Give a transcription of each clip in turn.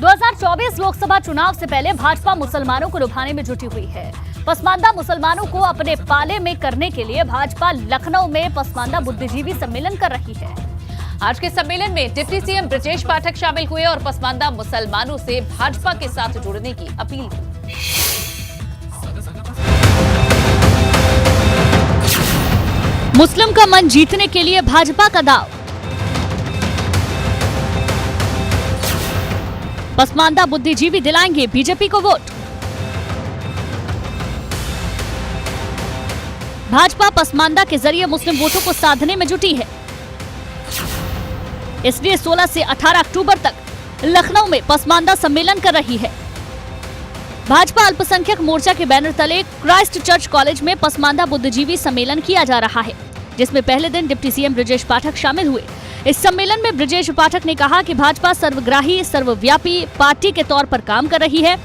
2024 लोकसभा चुनाव से पहले भाजपा मुसलमानों को लुभाने में जुटी हुई है। पसमानदा मुसलमानों को अपने पाले में करने के लिए भाजपा लखनऊ में पसमानदा बुद्धिजीवी सम्मेलन कर रही है। आज के सम्मेलन में डिप्टी सीएम ब्रजेश पाठक शामिल हुए और पसमानदा मुसलमानों से भाजपा के साथ जुड़ने की अपील की। मुस्लिम का मन जीतने के लिए भाजपा का दाव। पसमानदा बुद्धिजीवी दिलाएंगे बीजेपी को वोट। भाजपा पसमानदा के जरिए मुस्लिम वोटों को साधने में जुटी है, इसलिए 16 से 18 अक्टूबर तक लखनऊ में पसमानदा सम्मेलन कर रही है। भाजपा अल्पसंख्यक मोर्चा के बैनर तले क्राइस्ट चर्च कॉलेज में पसमानदा बुद्धिजीवी सम्मेलन किया जा रहा है, जिसमें पहले दिन डिप्टी सीएम ब्रजेश पाठक शामिल हुए। इस सम्मेलन में ब्रजेश पाठक ने कहा कि भाजपा सर्वग्राही सर्वव्यापी पार्टी के तौर पर काम कर रही है।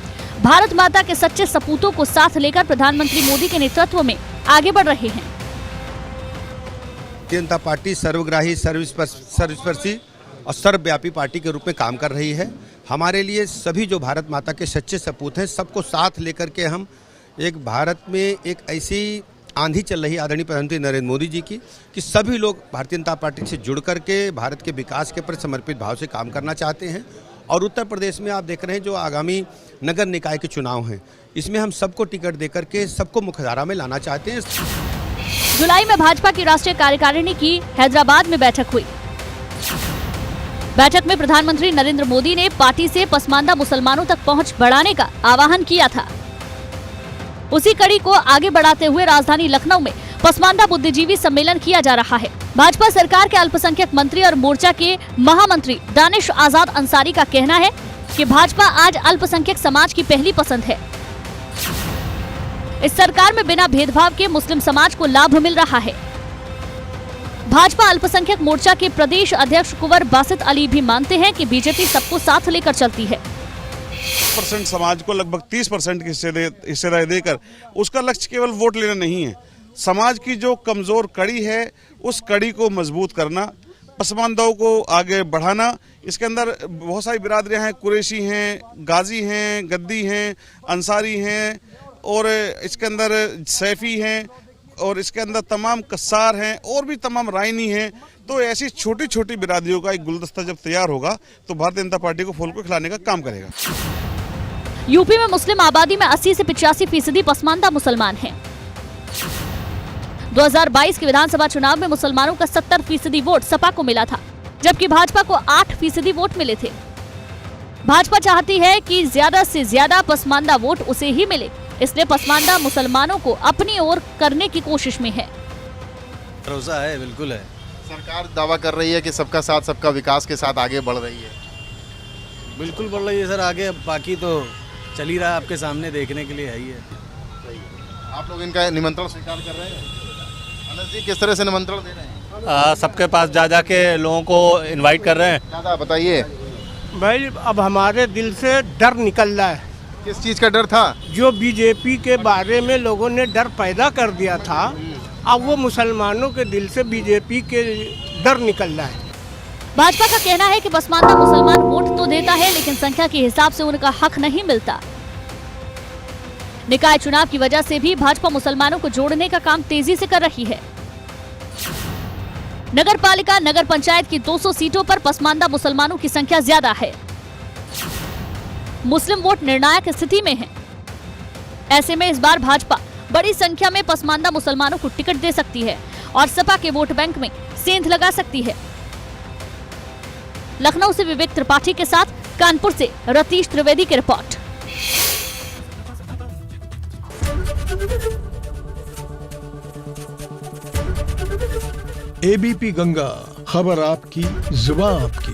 भारत माता के सच्चे सपूतों को साथ लेकर प्रधानमंत्री मोदी के नेतृत्व में आगे बढ़ रहे हैं। भारतीय जनता पार्टी सर्वग्राही सर्वस्पर्शी और सर्वव्यापी पार्टी के रूप में काम कर रही है। हमारे लिए सभी जो भारत माता के सच्चे सपूत हैं, सबको साथ लेकर के हम एक भारत में एक ऐसी आंधी चल रही आदरणीय प्रधानमंत्री नरेंद्र मोदी जी की कि सभी लोग भारतीय जनता पार्टी से जुड़ करके भारत के विकास के प्रति समर्पित भाव से काम करना चाहते हैं। और उत्तर प्रदेश में आप देख रहे हैं जो आगामी नगर निकाय के चुनाव हैं, इसमें हम सबको टिकट देकर के सबको मुख्यधारा में लाना चाहते हैं। जुलाई में भाजपा की राष्ट्रीय कार्यकारिणी की हैदराबाद में बैठक हुई। बैठक में प्रधानमंत्री नरेंद्र मोदी ने पार्टी से पसमानदा मुसलमानों तक पहुंच बढ़ाने का आह्वान किया था। उसी कड़ी को आगे बढ़ाते हुए राजधानी लखनऊ में पसमानदा बुद्धिजीवी सम्मेलन किया जा रहा है। भाजपा सरकार के अल्पसंख्यक मंत्री और मोर्चा के महामंत्री दानिश आजाद अंसारी का कहना है कि भाजपा आज अल्पसंख्यक समाज की पहली पसंद है। इस सरकार में बिना भेदभाव के मुस्लिम समाज को लाभ मिल रहा है। भाजपा अल्पसंख्यक मोर्चा के प्रदेश अध्यक्ष कुंवर बासित अली भी मानते हैं कि बीजेपी सबको साथ लेकर चलती है। % समाज को लगभग 30% की हिस्सेदारी देकर उसका लक्ष्य केवल वोट लेना नहीं है, समाज की जो कमजोर कड़ी है उस कड़ी को मजबूत करना, पसमानदाओं को आगे बढ़ाना। इसके अंदर बहुत सारी बिरादरियां हैं, कुरैशी हैं, गाजी हैं, गद्दी हैं, अंसारी हैं और इसके अंदर सैफी हैं और इसके अंदर तमाम कस्सार हैं और भी तमाम रायनी हैं। तो ऐसी छोटी छोटी बिरादरियों का एक गुलदस्ता जब तैयार होगा तो भारतीय जनता पार्टी को फूल को खिलाने का काम करेगा। यूपी में मुस्लिम आबादी में 80 से 85% पसमानदा मुसलमान हैं। 2022 के विधानसभा चुनाव में मुसलमानों का 70% वोट सपा को मिला था, जबकि भाजपा को 8% वोट मिले थे। भाजपा चाहती है कि ज्यादा से ज्यादा पसमानदा वोट उसे ही मिले, इसलिए पसमानदा मुसलमानों को अपनी ओर करने की कोशिश में है। भरोसा है, बिल्कुल है। सरकार दावा कर रही है कि सबका साथ सबका विकास के साथ आगे बढ़ रही है। बिल्कुल बढ़ रही है सर, आगे बाकी तो चल ही रहा है, आपके सामने देखने के लिए है ही है। आप लोग इनका निमंत्रण स्वीकार कर रहे हैं? अनस जी किस तरह से निमंत्रण दे रहे हैं? सबके पास जा के लोगों को इनवाइट कर रहे हैं। दादा बताइए। भाई अब हमारे दिल से डर निकल रहा है। किस चीज़ का डर था? जो बीजेपी के बारे में लोगों ने डर पैदा कर दिया था, अब वो मुसलमानों के दिल से बीजेपी के डर निकल रहा है। भाजपा का कहना है कि पसमानदा मुसलमान वोट तो देता है, लेकिन संख्या के हिसाब से उनका हक नहीं मिलता। निकाय चुनाव की वजह से भी भाजपा मुसलमानों को जोड़ने का काम तेजी से कर रही है। नगर पालिका नगर पंचायत की 200 सीटों पर पसमानदा मुसलमानों की संख्या ज्यादा है। मुस्लिम वोट निर्णायक स्थिति में है। ऐसे में इस बार भाजपा बड़ी संख्या में पसमानदा मुसलमानों को टिकट दे सकती है और सपा के वोट बैंक में सेंध लगा सकती है। लखनऊ से विवेक त्रिपाठी के साथ कानपुर से रतीश त्रिवेदी की रिपोर्ट। एबीपी गंगा, खबर आपकी, जुबान आपकी।